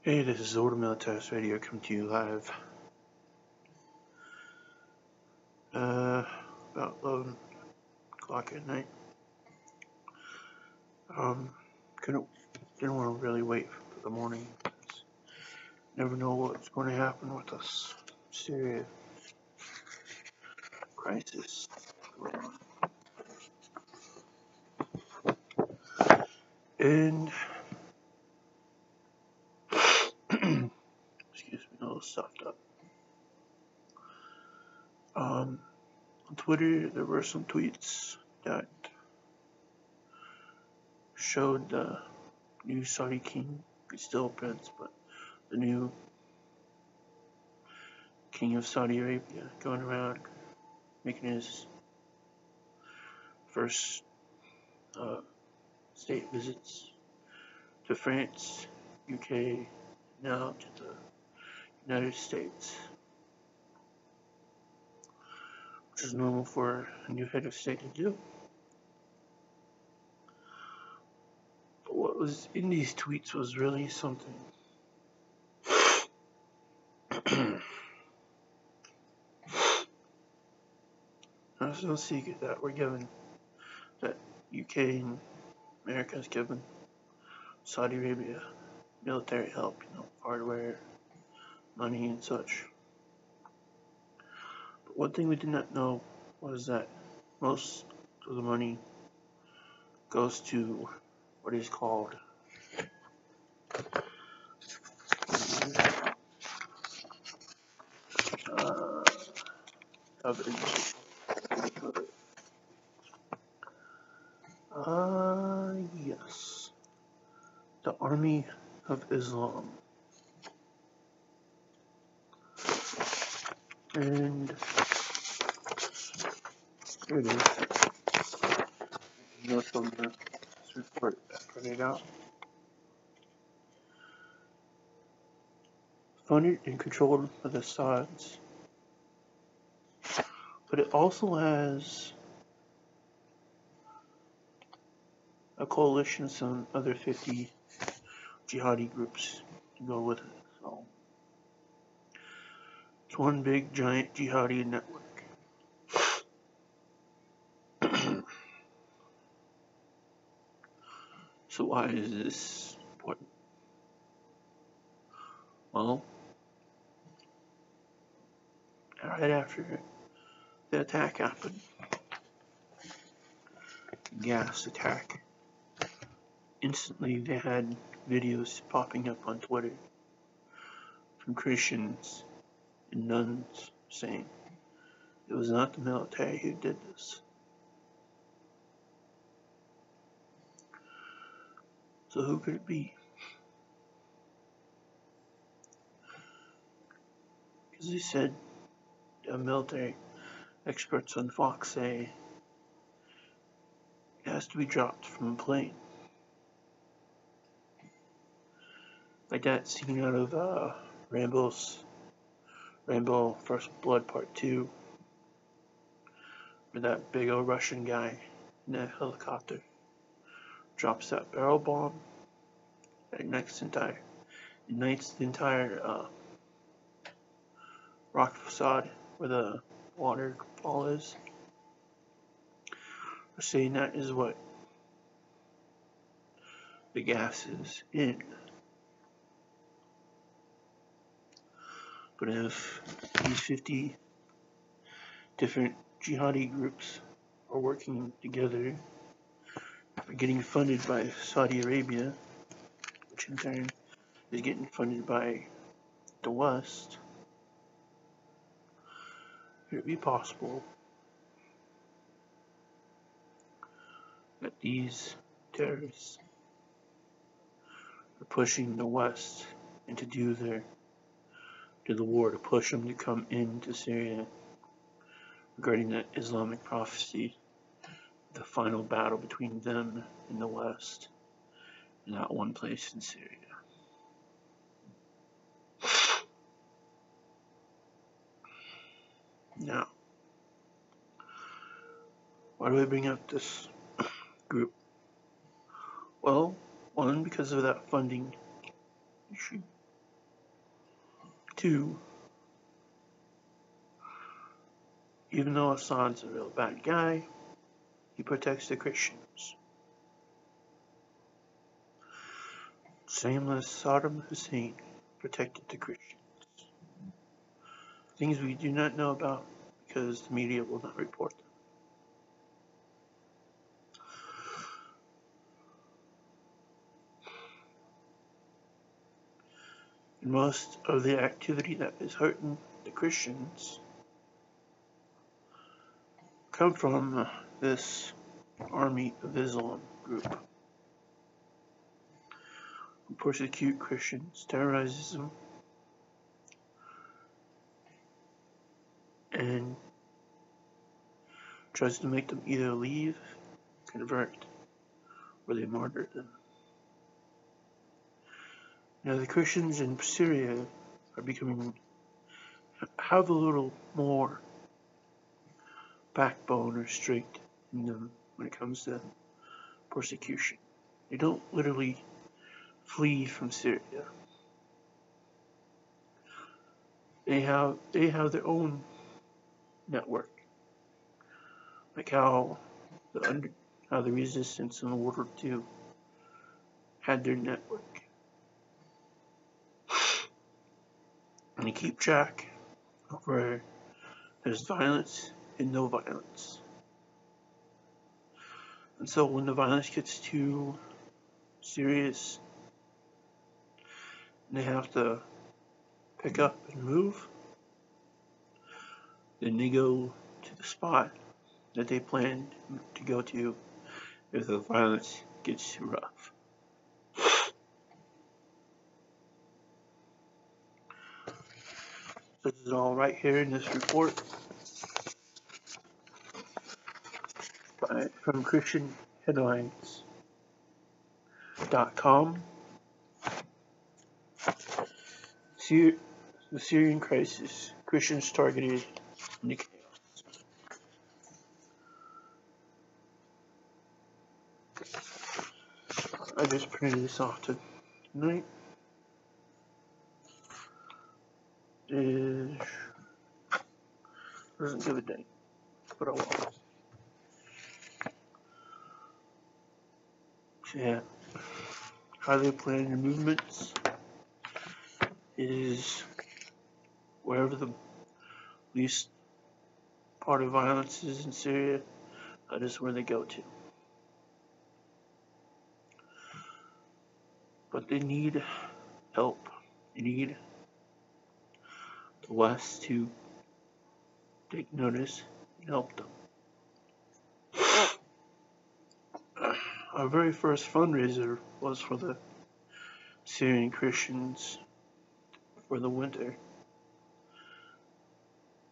Hey, this is Order Militarist Radio coming to you live. About 11 o'clock at night. Didn't want to really wait for the morning. Never know what's going to happen with this Syria crisis. And excuse me, a little stuffed up. On Twitter, there were some tweets that showed the new Saudi king, he's still a prince, but the new king of Saudi Arabia going around making his first state visits to France, UK, now to the United States, which is normal for a new head of state to do. But what was in these tweets was really something. It's no secret that that UK and America has given Saudi Arabia military help, hardware, money, and such. But one thing we did not know was that most of the money goes to what is called yes, the Army of Islam. And here it is. Notes on this report that I printed out. Funded and controlled by the Assads. But it also has a coalition of some other 50 jihadi groups to go with it. So it's one big giant jihadi network. So why is this important? Well, right after the attack happened, the gas attack, instantly they had videos popping up on Twitter from Christians and nuns saying it was not the military who did this. So who could it be? Because they said military experts on Fox say it has to be dropped from a plane. Like that scene out of Rambo First Blood Part 2, where that big old Russian guy in that helicopter drops that barrel bomb that ignites the entire rock facade where the waterfall is. We're saying that is what the gas is in. But if these 50 different jihadi groups are working together, are getting funded by Saudi Arabia, which in turn is getting funded by the West, could it be possible that these terrorists are pushing the West and to do the war, to push them to come into Syria regarding that Islamic prophecy, the final battle between them and the West in that one place in Syria? Now, why do I bring up this group? Well, one, because of that funding issue. Two, even though Assad's a real bad guy, he protects the Christians. Same as Saddam Hussein protected the Christians. Things we do not know about because the media will not report them. And most of the activity that is hurting the Christians come from this Army of Islam group who persecute Christians, terrorizes them, and tries to make them either leave, convert, or they martyr them. Now the Christians in Syria are have a little more backbone or strength in them when it comes to persecution. They don't literally flee from Syria. They have their own network, like how the resistance in World War II had their network, and they keep track of where there's violence and no violence. And so when the violence gets too serious and they have to pick up and move, then they go to the spot that they planned to go to if the violence gets too rough. This is all right here in this report from ChristianHeadlines.com. The Syrian crisis, Christians targeted in the chaos. I just printed this off tonight. Doesn't give a date, but I will. So yeah, how they plan their movements is wherever the least part of violence is in Syria, that is where they go to. But they need help. They need the West to take notice and help them. Our very first fundraiser was for the Syrian Christians for the winter.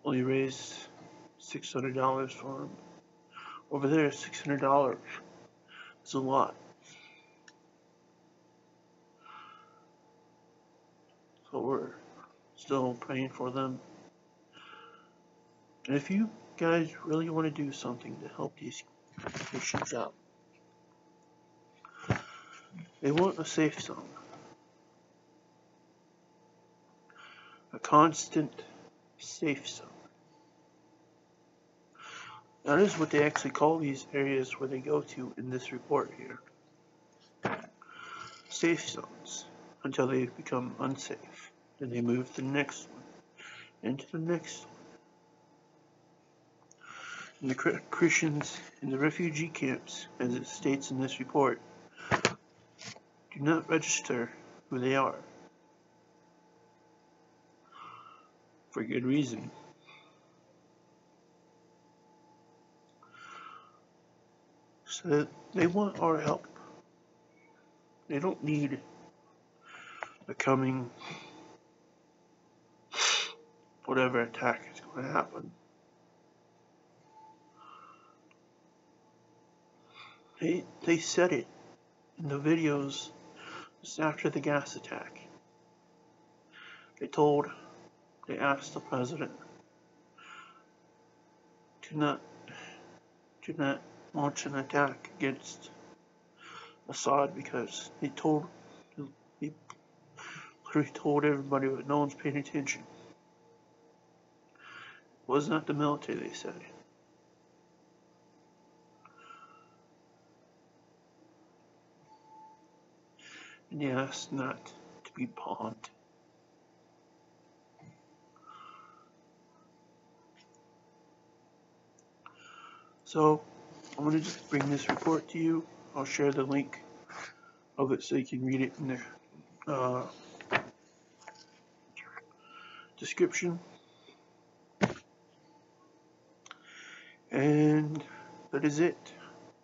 We raised $600 for them. Over there, $600 is a lot. So we're still praying for them. And if you guys really want to do something to help these Christians out, they want a safe zone. A constant safe zone. That is what they actually call these areas where they go to in this report here. Safe zones, until they become unsafe. Then they move to the next one, and to the next one. And the Christians in the refugee camps, as it states in this report, do not register who they are. For good reason. So they want our help. They don't need the coming whatever attack is going to happen. They said it in the videos just after the gas attack. They asked the president to not launch an attack against Assad because he literally told everybody, but no one's paying attention. It was not the military, they said. And he asked not to be pawned. So, I'm going to just bring this report to you. I'll share the link of it so you can read it in the description. And that is it.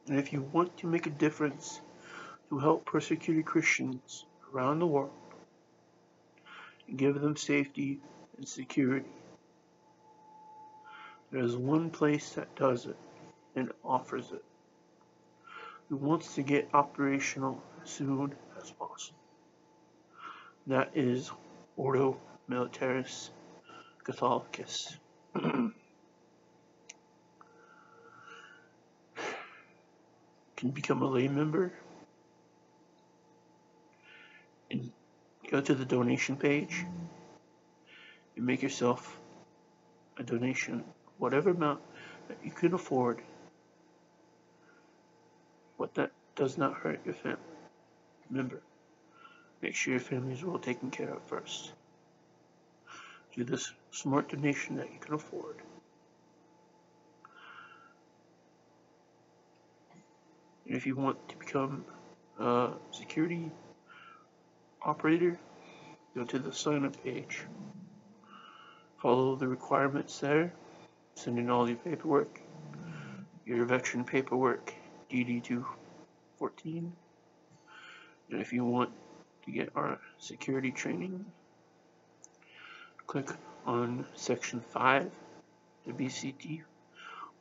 And if you want to make a difference to help persecuted Christians around the world and give them safety and security, there is one place that does it and offers it, who wants to get operational as soon as possible. That is Ordo Militaris Catholicus. Can become a lay member and go to the donation page and make yourself a donation, whatever amount that you can afford. What that does not hurt your family. Remember, make sure your family is well taken care of first. Do this smart donation that you can afford. And if you want to become a security operator, go to the sign up page. Follow the requirements there. Send in all your paperwork, your veteran paperwork, DD-214. And if you want to get our security training, click on section 5, the BCT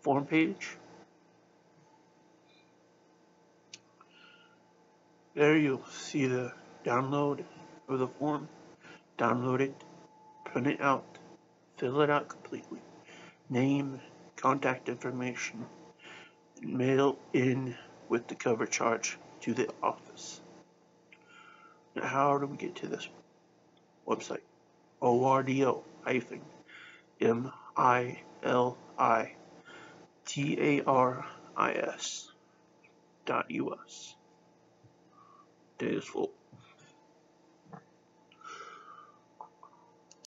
form page. There you'll see the download of the form. Download it, print it out, fill it out completely. Name, contact information, and mail in with the cover charge to the office. Now, how do we get to this website? ORDO-MILITARIS.US. Day is full.